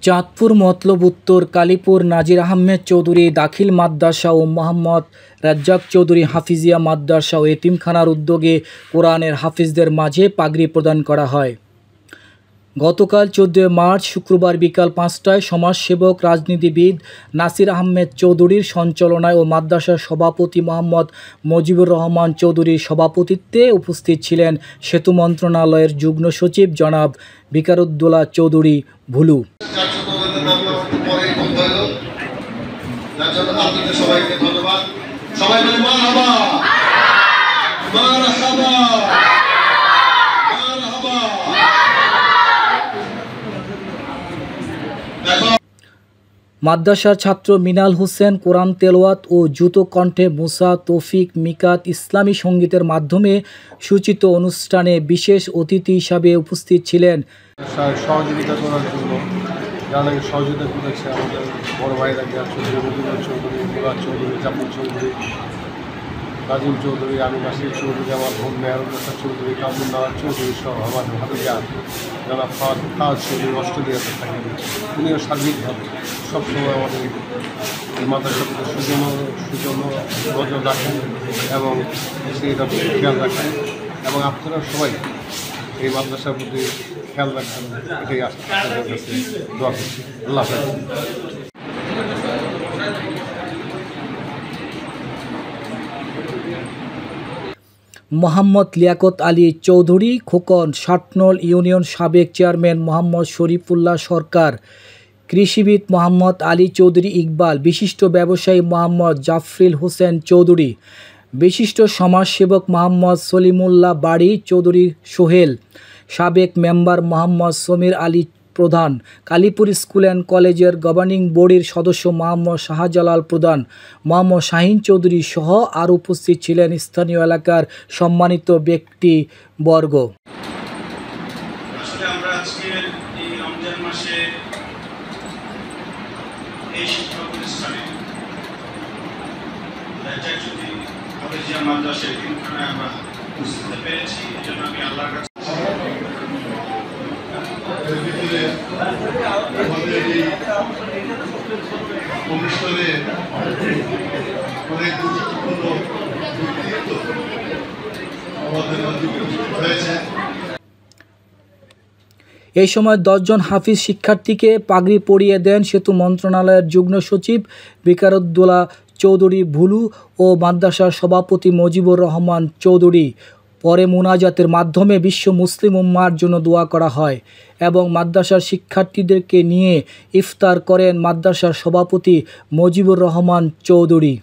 চাঁদপুর মতলব উত্তর কালীপুর নাজির আহমেদ চৌধুরী দাখিল মাদ্রাসা ও মোহাম্মদ রাজ্জাক চৌধুরী হাফিজিয়া মাদ্রাসা ও এতিমখানার উদ্যোগে কোরআনের হাফিজদের মাঝে পাগড়ি প্রদান করা হয়। গতকাল 14 মার্চ শুক্রবার বিকাল 5টায় সমাজসেবক রাজনীতিবিদ নাসির আহমেদ চৌধুরীর সঞ্চালনায় ও মাদ্রাসার সভাপতি মোহাম্মদ মুজিবুর রহমান চৌধুরীর সভাপতিত্বে উপস্থিত ছিলেন সেতু মন্ত্রণালয়ের যুগ্ম সচিব জনাব বিকারুদ্দৌলা চৌধুরী ভুলু। মাদ্রাসার ছাত্র মিনাল হোসেন কোরআন তেলাওয়াত ও দ্রুত কণ্ঠে মুসা, তৌফিক, মিকাত ইসলামী সঙ্গীতের মাধ্যমে সূচিত অনুষ্ঠানে বিশেষ অতিথি হিসাবে উপস্থিত ছিলেন। সহযোগিতা করার জন্য যারা সহযোগিতা করেছে আমাদের বড় ভাইরা চৌধুরী, রবীন্দ্র চৌধুরী, মুরাদ চৌধুরী, জাফর চৌধুরী, রাজিম চৌধুরী, আমি নাসির চৌধুরী, আমার বোন মেহরুন্নেসা চৌধুরী, কামরুন্নাহার চৌধুরী সহ আমার ভাতিজা যারা ফাজ চৌধুরী অস্ট্রেলিয়াতে থাকেন, উনিও সার্বিকভাবে সবসময় আমাদের এই মাদ্রাসার প্রতি নজর রাখেন এবং সেইটা খেয়াল রাখেন এবং আপনারা সবাই এই মাদ্রাসার প্রতি খেয়াল রাখবেন, এটাই আপনাদের কাছে দোয়া করছি। আল্লাহ হাফেজ। মোহাম্মদ লিয়াকত আলী চৌধুরী খোকন, ষাটনল ইউনিয়ন সাবেক চেয়ারম্যান মোহাম্মদ শরীফুল্লাহ সরকার, কৃষিবিদ মোহাম্মদ আলী চৌধুরী ইকবাল, বিশিষ্ট ব্যবসায়ী মোহাম্মদ জাফরিল হোসেন চৌধুরী, বিশিষ্ট সমাজসেবক মোহাম্মদ সলিমুল্লাহ বাড়ি চৌধুরী সোহেল, সাবেক মেম্বার মোহাম্মদ সমীর আলী প্রধান, কালীপুর স্কুল অ্যান্ড কলেজের গভর্নিং বডির সদস্য মোহাম্মদ শাহজালাল প্রধান, মোহাম্মদ শাহিন চৌধুরী সহ আর উপস্থিত ছিলেন স্থানীয় এলাকার সম্মানিত ব্যক্তিবর্গ। আসলে আমরা আজকে এই রমজান মাসে এই শিক্ষা প্রতিষ্ঠানে রাজ্জাক চৌধুরী হাফিজিয়া মাদ্রাসা এতিমখানায় আমরা উপস্থিত পেরেছি। এই জন্য আমি আল্লাহর কাছে আমাদের এই অনুষ্ঠানে অনেক গুরুত্বপূর্ণ ব্যক্তিত্ব আমাদের মধ্যে হয়েছে। এই সময় 10 জন হাফিজ শিক্ষার্থীকে পাগড়ি পরিয়ে দেন সেতু মন্ত্রণালয়ের যুগ্ম সচিব বিকারুদ্দৌলা চৌধুরী ভুলু ও মাদ্রাসার সভাপতি মুজিবুর রহমান চৌধুরী। পরে মুনাজাতের মাধ্যমে বিশ্ব মুসলিম উম্মাহর জন্য দোয়া করা হয় এবং মাদ্রাসার শিক্ষার্থীদেরকে নিয়ে ইফতার করেন মাদ্রাসার সভাপতি মুজিবুর রহমান চৌধুরী।